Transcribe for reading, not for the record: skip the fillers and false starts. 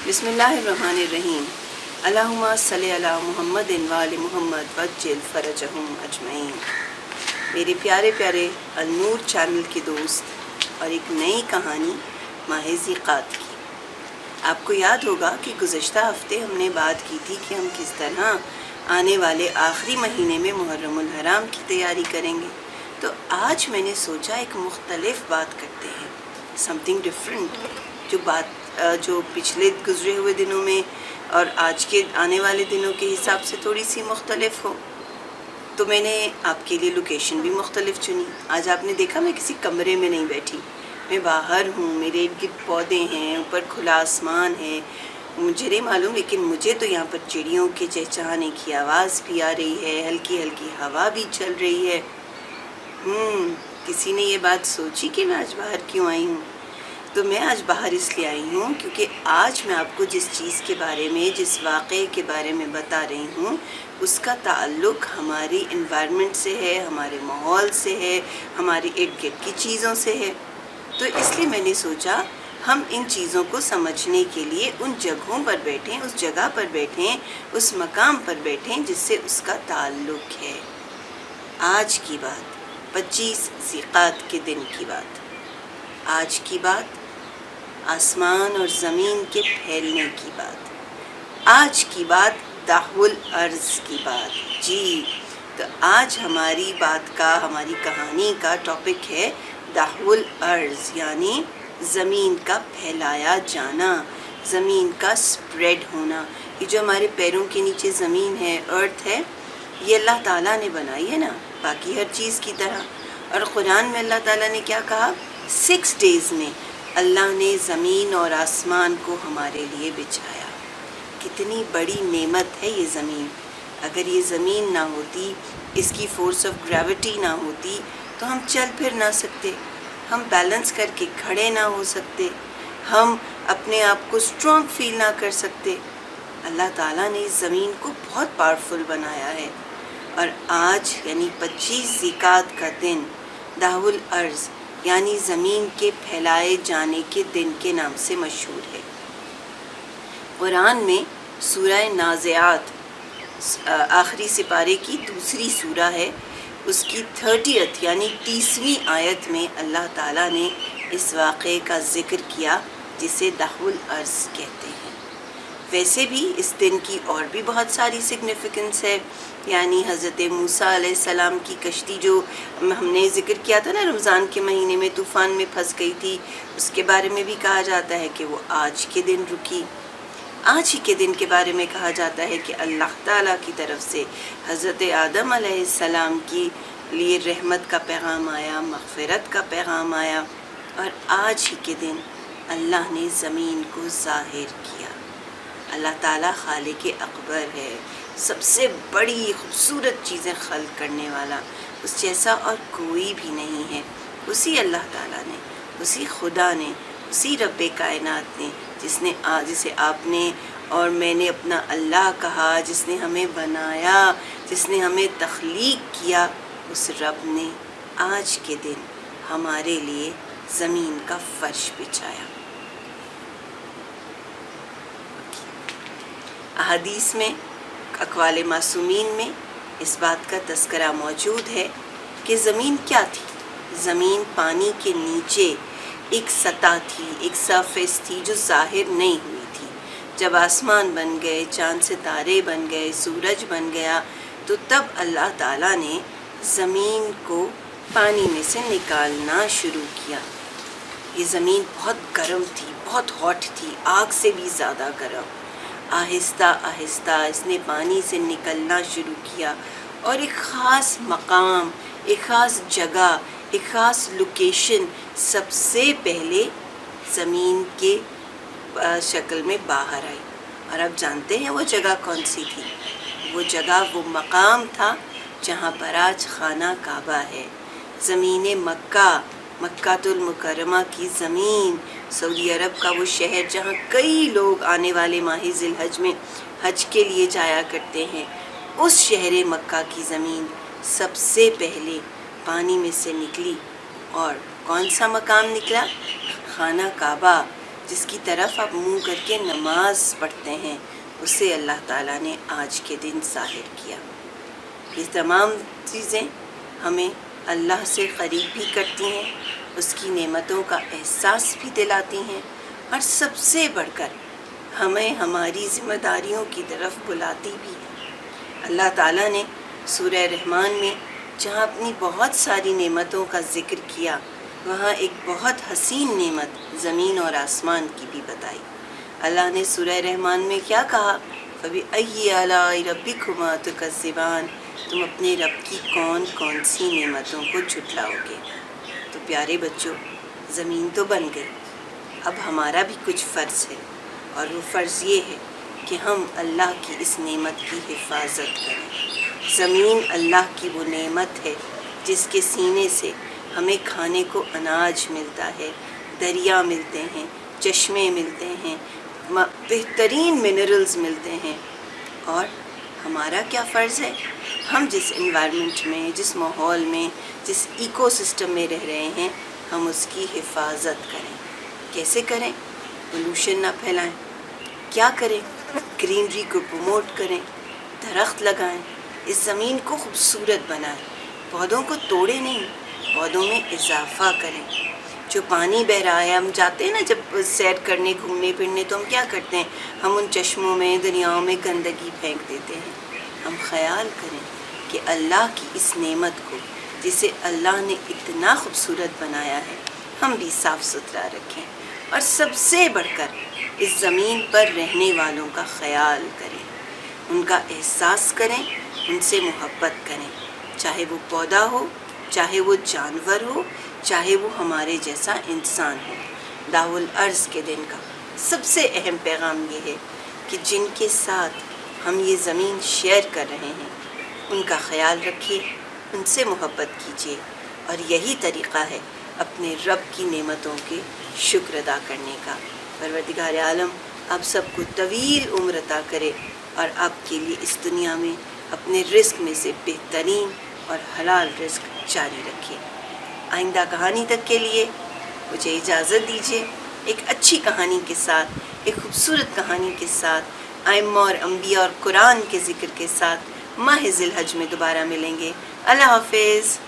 بسم اللہ الرحمن الرحیم۔ اللہم صلی علی محمد وآل محمد وعجل فرجہم اجمعین۔ میرے پیارے پیارے النور چینل کے دوست اور ایک نئی کہانی ماہ ذیقات کی۔ آپ کو یاد ہوگا کہ گزشتہ ہفتے ہم نے بات کی تھی کہ ہم کس طرح آنے والے آخری مہینے میں محرم الحرام کی تیاری کریں گے، تو آج میں نے سوچا ایک مختلف بات کرتے ہیں، سمتھنگ ڈفرینٹ، جو پچھلے گزرے ہوئے دنوں میں اور آج کے آنے والے دنوں کے حساب سے تھوڑی سی مختلف ہو۔ تو میں نے آپ کے لیے لوکیشن بھی مختلف چنی۔ آج آپ نے دیکھا میں کسی کمرے میں نہیں بیٹھی، میں باہر ہوں، میرے ارد گرد پودے ہیں، اوپر کھلا آسمان ہے، مجھے نہیں معلوم لیکن مجھے تو یہاں پر چڑیوں کے چہچہانے کی آواز بھی آ رہی ہے، ہلکی ہلکی ہوا بھی چل رہی ہے۔ کسی نے یہ بات سوچی کہ میں آج باہر کیوں آئی ہوں؟ تو میں آج باہر اس لیے آئی ہوں کیونکہ آج میں آپ کو جس چیز کے بارے میں، جس واقعے کے بارے میں بتا رہی ہوں، اس کا تعلق ہماری انوائرمنٹ سے ہے، ہمارے ماحول سے ہے، ہمارے ارد گرد کی چیزوں سے ہے۔ تو اس لیے میں نے سوچا ہم ان چیزوں کو سمجھنے کے لیے ان جگہوں پر بیٹھیں، اس جگہ پر بیٹھیں، اس مقام پر بیٹھیں جس سے اس کا تعلق ہے۔ آج کی بات 25 ذیقات کے دن کی بات، آج کی بات آسمان اور زمین کے پھیلنے کی بات، آج کی بات دحو الارض کی بات۔ جی، تو آج ہماری بات کا، ہماری کہانی کا ٹاپک ہے دحو الارض، یعنی زمین کا پھیلایا جانا، زمین کا سپریڈ ہونا۔ یہ جو ہمارے پیروں کے نیچے زمین ہے، ارتھ ہے، یہ اللہ تعالیٰ نے بنائی ہے نا، باقی ہر چیز کی طرح۔ اور قرآن میں اللہ تعالیٰ نے کیا کہا؟ 6 ڈیز میں اللہ نے زمین اور آسمان کو ہمارے لیے بچھایا۔ کتنی بڑی نعمت ہے یہ زمین۔ اگر یہ زمین نہ ہوتی، اس کی فورس آف گریوٹی نہ ہوتی تو ہم چل پھر نہ سکتے، ہم بیلنس کر کے کھڑے نہ ہو سکتے، ہم اپنے آپ کو اسٹرانگ فیل نہ کر سکتے۔ اللہ تعالیٰ نے اس زمین کو بہت پاورفل بنایا ہے۔ اور آج یعنی 25 ذیقات کا دن دحو الارض یعنی زمین کے پھیلائے جانے کے دن کے نام سے مشہور ہے۔ قرآن میں سورہ نازعات آخری سپارے کی دوسری سورہ ہے، اس کی 30 یعنی 30ویں آیت میں اللہ تعالیٰ نے اس واقعے کا ذکر کیا جسے دحو الارض کہتے ہیں۔ ویسے بھی اس دن کی اور بھی بہت ساری سگنیفیکنس ہے، یعنی حضرت موسیٰ علیہ السلام کی کشتی جو ہم نے ذکر کیا تھا نا، رمضان کے مہینے میں طوفان میں پھنس گئی تھی، اس کے بارے میں بھی کہا جاتا ہے کہ وہ آج کے دن رکی۔ آج ہی کے دن کے بارے میں کہا جاتا ہے کہ اللہ تعالیٰ کی طرف سے حضرت آدم علیہ السلام کے لیے رحمت کا پیغام آیا، مغفرت کا پیغام آیا، اور آج ہی کے دن اللہ نے زمین کو ظاہر کیا۔ اللہ تعالیٰ خالق اکبر ہے، سب سے بڑی خوبصورت چیزیں خلق کرنے والا، اس جیسا اور کوئی بھی نہیں ہے۔ اسی اللہ تعالیٰ نے، اسی خدا نے، اسی رب کائنات نے جسے آپ نے اور میں نے اپنا اللہ کہا، جس نے ہمیں بنایا، جس نے ہمیں تخلیق کیا، اس رب نے آج کے دن ہمارے لیے زمین کا فرش بچھایا۔ احادیث میں، اقوال معصومین میں اس بات کا تذکرہ موجود ہے کہ زمین کیا تھی؟ زمین پانی کے نیچے ایک سطح تھی، ایک سرفیس تھی جو ظاہر نہیں ہوئی تھی۔ جب آسمان بن گئے، چاند ستارے بن گئے، سورج بن گیا، تو تب اللہ تعالیٰ نے زمین کو پانی میں سے نکالنا شروع کیا۔ یہ زمین بہت گرم تھی، بہت ہاٹ تھی، آگ سے بھی زیادہ گرم۔ آہستہ آہستہ اس نے پانی سے نکلنا شروع کیا، اور ایک خاص مقام، ایک خاص جگہ، ایک خاص لوکیشن سب سے پہلے زمین کے شکل میں باہر آئی۔ اور آپ جانتے ہیں وہ جگہ کون سی تھی؟ وہ جگہ، وہ مقام تھا جہاں پر آج خانہ کعبہ ہے۔ زمین مکہ، مکہ المکرمہ کی زمین، سعودی عرب کا وہ شہر جہاں کئی لوگ آنے والے ماہ ذی الحج میں حج کے لیے جایا کرتے ہیں، اس شہر مکہ کی زمین سب سے پہلے پانی میں سے نکلی۔ اور کون سا مقام نکلا؟ خانہ کعبہ، جس کی طرف آپ منہ کر کے نماز پڑھتے ہیں، اسے اللہ تعالیٰ نے آج کے دن ظاہر کیا۔ یہ تمام چیزیں ہمیں اللہ سے قریب بھی کرتی ہیں، اس کی نعمتوں کا احساس بھی دلاتی ہیں، اور سب سے بڑھ کر ہمیں ہماری ذمہ داریوں کی طرف بلاتی بھی ہیں۔ اللہ تعالیٰ نے سورہ رحمان میں جہاں اپنی بہت ساری نعمتوں کا ذکر کیا، وہاں ایک بہت حسین نعمت زمین اور آسمان کی بھی بتائی۔ اللہ نے سورہ رحمان میں کیا کہا؟ فَبِأَيِّ آلَاءِ رَبِّكُمَا تُكَذِّبَانِ، تم اپنے رب کی کون کون سی نعمتوں کو جھٹلاؤ گے۔ تو پیارے بچوں، زمین تو بن گئی، اب ہمارا بھی کچھ فرض ہے، اور وہ فرض یہ ہے کہ ہم اللہ کی اس نعمت کی حفاظت کریں۔ زمین اللہ کی وہ نعمت ہے جس کے سینے سے ہمیں کھانے کو اناج ملتا ہے، دریا ملتے ہیں، چشمے ملتے ہیں، بہترین منرلز ملتے ہیں۔ اور ہمارا کیا فرض ہے؟ ہم جس انوائرمنٹ میں، جس ماحول میں، جس ایکو سسٹم میں رہ رہے ہیں، ہم اس کی حفاظت کریں۔ کیسے کریں؟ پولوشن نہ پھیلائیں۔ کیا کریں؟ گرینری کو پروموٹ کریں، درخت لگائیں، اس زمین کو خوبصورت بنائیں، پودوں کو توڑیں نہیں، پودوں میں اضافہ کریں۔ جو پانی بہ رہا ہے، ہم جاتے ہیں نا جب سیر کرنے، گھومنے پھرنے، تو ہم کیا کرتے ہیں؟ ہم ان چشموں میں، دریاؤں میں گندگی پھینک دیتے ہیں۔ ہم خیال کریں کہ اللہ کی اس نعمت کو، جسے اللہ نے اتنا خوبصورت بنایا ہے، ہم بھی صاف ستھرا رکھیں، اور سب سے بڑھ کر اس زمین پر رہنے والوں کا خیال کریں، ان کا احساس کریں، ان سے محبت کریں، چاہے وہ پودا ہو، چاہے وہ جانور ہو، چاہے وہ ہمارے جیسا انسان ہو۔ دعوت الارض کے دن کا سب سے اہم پیغام یہ ہے کہ جن کے ساتھ ہم یہ زمین شیئر کر رہے ہیں، ان کا خیال رکھیے، ان سے محبت کیجیے، اور یہی طریقہ ہے اپنے رب کی نعمتوں کے شکر ادا کرنے کا۔ پروردگار عالم آپ سب کو طویل عمر عطا کرے، اور آپ کے لیے اس دنیا میں اپنے رزق میں سے بہترین اور حلال رزق جاری رکھے۔ آئندہ کہانی تک کے لیے مجھے اجازت دیجیے، ایک اچھی کہانی کے ساتھ، ایک خوبصورت کہانی کے ساتھ، ائمہ اور انبیاء اور قرآن کے ذکر کے ساتھ ماہ ذی الحج میں دوبارہ ملیں گے۔ اللہ حافظ۔